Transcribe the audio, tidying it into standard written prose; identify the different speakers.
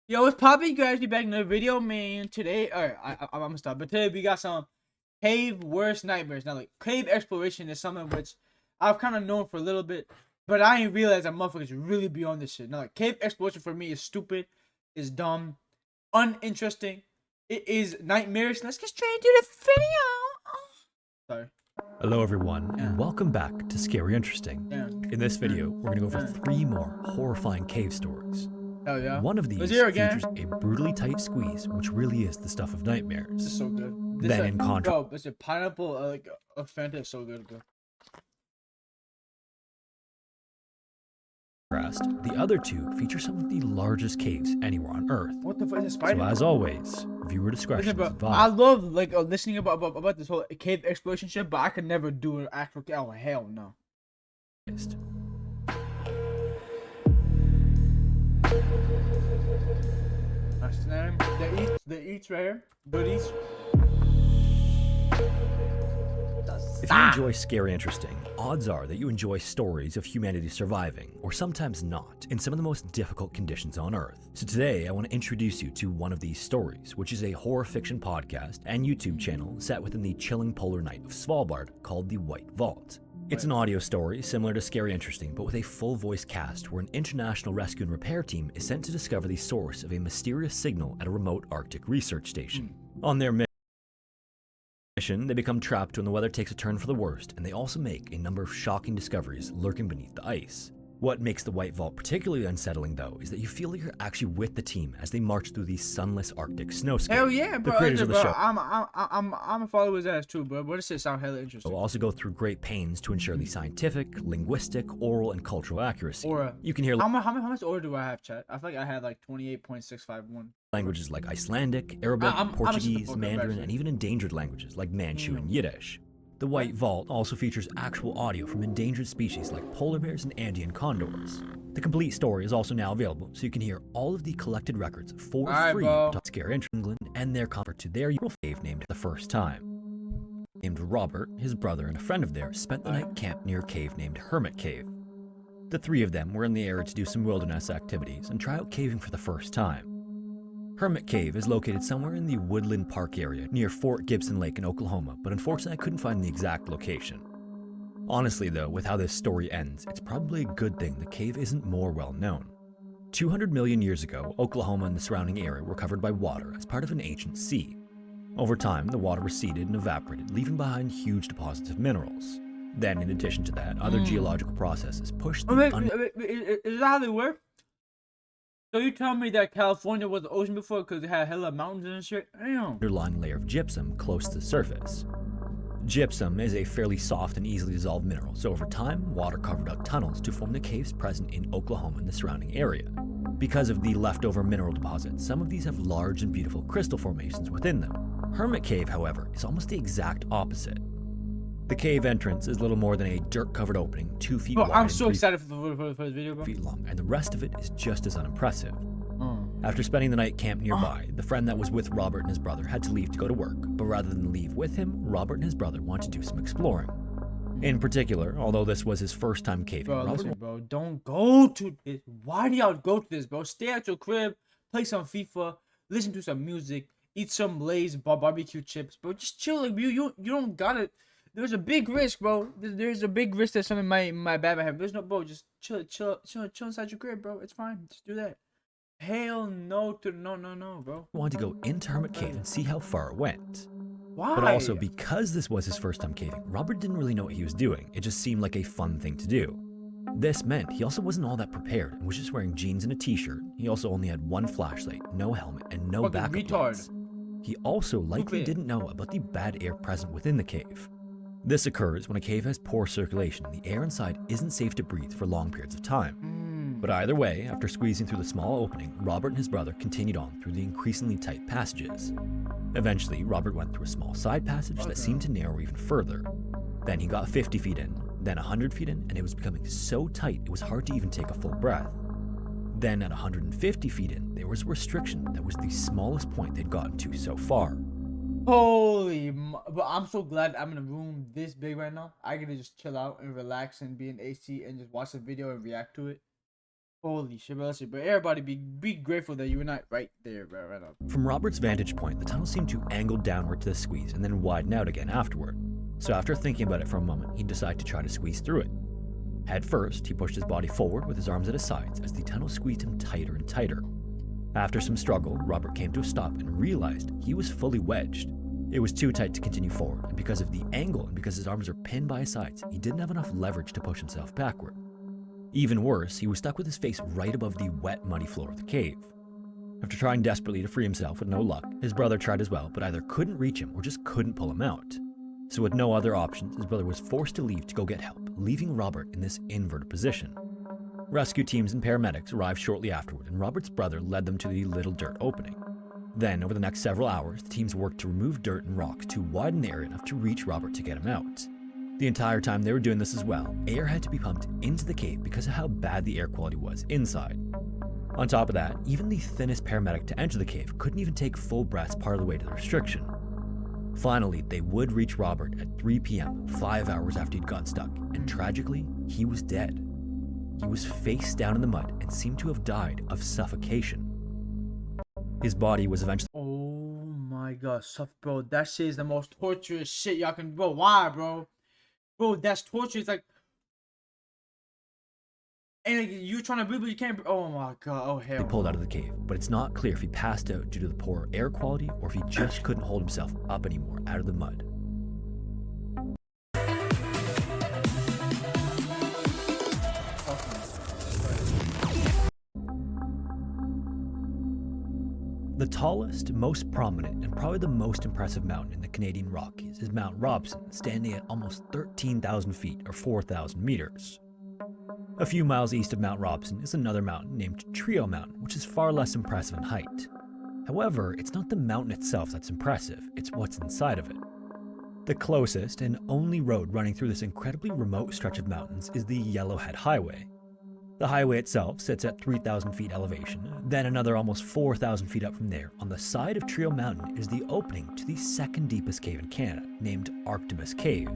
Speaker 1: Yo, it's Poppy. You guys be back in the video, man. Today, alright, I'm gonna stop. But today we got some cave worst nightmares. Now, like cave exploration is something which I've kind of known for a little bit, but I didn't realize that motherfuckers really be on this shit. Now, like cave exploration for me is stupid, is dumb, uninteresting. It is nightmarish. Let's get straight into the video. Sorry.
Speaker 2: Hello everyone, and welcome back to Scary Interesting.
Speaker 1: Yeah.
Speaker 2: In this video, we're gonna go over 3 more horrifying cave stories.
Speaker 1: Hell yeah.
Speaker 2: One of these
Speaker 1: Let's hear it again.
Speaker 2: features a brutally tight squeeze, which really is the stuff of
Speaker 1: This
Speaker 2: nightmares.
Speaker 1: is so good.
Speaker 2: Then in contrast,
Speaker 1: bro, it's a pineapple, like a Fanta is so good, bro.
Speaker 2: the other 2 feature some of the largest caves anywhere on Earth.
Speaker 1: What the fuck is a
Speaker 2: So
Speaker 1: spider?
Speaker 2: as always, viewer discretion
Speaker 1: Listen,
Speaker 2: is
Speaker 1: bro, I
Speaker 2: advised.
Speaker 1: love like listening about this whole cave exploration shit, but I could never do an actual. Oh hell no! That's the name. The eats right here. Goodies.
Speaker 2: If you enjoy Scary Interesting, odds are that you enjoy stories of humanity surviving, or sometimes not, in some of the most difficult conditions on Earth. So today, I want to introduce you to one of these stories, which is a horror fiction podcast and YouTube channel set within the chilling polar night of Svalbard called The White Vault. It's an audio story similar to Scary Interesting, but with a full voice cast where an international rescue and repair team is sent to discover the source of a mysterious signal at a remote Arctic research station. On their mission, they become trapped when the weather takes a turn for the worst, and they also make a number of shocking discoveries lurking beneath the ice. What makes the White Vault particularly unsettling, though, is that you feel like you're actually with the team as they march through the sunless Arctic snowscape.
Speaker 1: Hell yeah, bro!
Speaker 2: The creators of the show
Speaker 1: I'm a follow his ass too, bro. But this shit sound hella interesting.
Speaker 2: will also go through great pains to ensure the scientific, linguistic, oral, and cultural accuracy.
Speaker 1: Aura.
Speaker 2: You can hear
Speaker 1: How much order do I have, chat? I feel like I had like 28.651.
Speaker 2: languages like Icelandic, Arabic,
Speaker 1: I'm shut the
Speaker 2: Portuguese,
Speaker 1: fuck up,
Speaker 2: Mandarin,
Speaker 1: actually.
Speaker 2: and even endangered languages like Manchu and Yiddish. The White Vault also features actual audio from endangered species like polar bears and Andean condors. The complete story is also now available, so you can hear all of the collected records for free to Scare in England and their comfort to their cave named the first time. Named Robert, his brother, and a friend of theirs spent the night camped near a cave named Hermit Cave. The 3 of them were in the area to do some wilderness activities and try out caving for the first time. Hermit Cave is located somewhere in the Woodland Park area near Fort Gibson Lake in Oklahoma, but unfortunately I couldn't find the exact location. Honestly though, with how this story ends, it's probably a good thing the cave isn't more well known. 200 million years ago, Oklahoma and the surrounding area were covered by water as part of an ancient sea. Over time, the water receded and evaporated, leaving behind huge deposits of minerals. Then, in addition to that, other geological processes pushed the
Speaker 1: Is that how they work? So you tell me that California was the ocean before because it had hella mountains and shit? Damn.
Speaker 2: underlying layer of gypsum close to the surface. Gypsum is a fairly soft and easily dissolved mineral, so over time, water carved out tunnels to form the caves present in Oklahoma and the surrounding area. Because of the leftover mineral deposits, some of these have large and beautiful crystal formations within them. Hermit Cave, however, is almost the exact opposite. The cave entrance is little more than a dirt-covered opening 2 feet wide
Speaker 1: I'm
Speaker 2: and
Speaker 1: so
Speaker 2: 3
Speaker 1: excited for this video, bro.
Speaker 2: feet long, and the rest of it is just as unimpressive. After spending the night camped nearby, the friend that was with Robert and his brother had to leave to go to work, but rather than leave with him, Robert and his brother wanted to do some exploring. In particular, although this was his first time caving,
Speaker 1: Bro,
Speaker 2: Robert
Speaker 1: listen, bro, don't go to this. Why do y'all go to this, bro? Stay at your crib, play some FIFA, listen to some music, eat some Lay's barbecue chips, bro. Just chill, like you don't got it. There's a big risk, bro. There's a big risk that something might bad happen. There's no, bro. Just chill inside your crib, bro. It's fine. Just do that. Hell no, no, bro.
Speaker 2: wanted to go into Hermit Cave and see how far it went.
Speaker 1: Why?
Speaker 2: But also, because this was his first time caving, Robert didn't really know what he was doing. It just seemed like a fun thing to do. This meant he also wasn't all that prepared and was just wearing jeans and a t-shirt. He also only had one flashlight, no helmet, and no
Speaker 1: Fucking
Speaker 2: backup
Speaker 1: retard.
Speaker 2: lights. He also likely
Speaker 1: Stupid.
Speaker 2: didn't know about the bad air present within the cave. This occurs when a cave has poor circulation and the air inside isn't safe to breathe for long periods of time. But either way, after squeezing through the small opening, Robert and his brother continued on through the increasingly tight passages. Eventually, Robert went through a small side passage that seemed to narrow even further. Then he got 50 feet in, then 100 feet in, and it was becoming so tight it was hard to even take a full breath. Then at 150 feet in, there was a restriction that was the smallest point they'd gotten to so far.
Speaker 1: But I'm so glad I'm in a room this big right now. I can just chill out and relax and be in AC and just watch the video and react to it. Holy shit, bro. Listen, bro. Everybody be grateful that you were not right there, bro. Right now.
Speaker 2: From Robert's vantage point, the tunnel seemed to angle downward to the squeeze and then widen out again afterward. So after thinking about it for a moment, he decided to try to squeeze through it. Head first, he pushed his body forward with his arms at his sides as the tunnel squeezed him tighter and tighter. After some struggle, Robert came to a stop and realized he was fully wedged. It was too tight to continue forward, and because of the angle and because his arms are pinned by his sides, he didn't have enough leverage to push himself backward. Even worse, he was stuck with his face right above the wet, muddy floor of the cave. After trying desperately to free himself with no luck, his brother tried as well, but either couldn't reach him or just couldn't pull him out. So with no other options, his brother was forced to leave to go get help, leaving Robert in this inverted position. Rescue teams and paramedics arrived shortly afterward, and Robert's brother led them to the little dirt opening. Then, over the next several hours, the teams worked to remove dirt and rocks to widen the area enough to reach Robert to get him out. The entire time they were doing this as well, air had to be pumped into the cave because of how bad the air quality was inside. On top of that, even the thinnest paramedic to enter the cave couldn't even take full breaths part of the way to the restriction. Finally, they would reach Robert at 3 p.m., 5 hours after he'd got stuck, and tragically, he was dead. He was face down in the mud and seemed to have died of suffocation. His body was eventually...
Speaker 1: Oh my god, bro. That shit is the most torturous shit y'all can. Bro, why, bro? Bro, that's torture. It's like. And like, you trying to breathe, but you can't. Oh my god. Oh hell.
Speaker 2: pulled out of the cave, but it's not clear if he passed out due to the poor air quality or if he just couldn't hold himself up anymore out of the mud. The tallest, most prominent, and probably the most impressive mountain in the Canadian Rockies is Mount Robson, standing at almost 13,000 feet or 4,000 meters. A few miles east of Mount Robson is another mountain named Trio Mountain, which is far less impressive in height. However, it's not the mountain itself that's impressive, it's what's inside of it. The closest and only road running through this incredibly remote stretch of mountains is the Yellowhead Highway. The highway itself sits at 3,000 feet elevation, then another almost 4,000 feet up from there, on the side of Trio Mountain is the opening to the second deepest cave in Canada, named Arctibus Cave.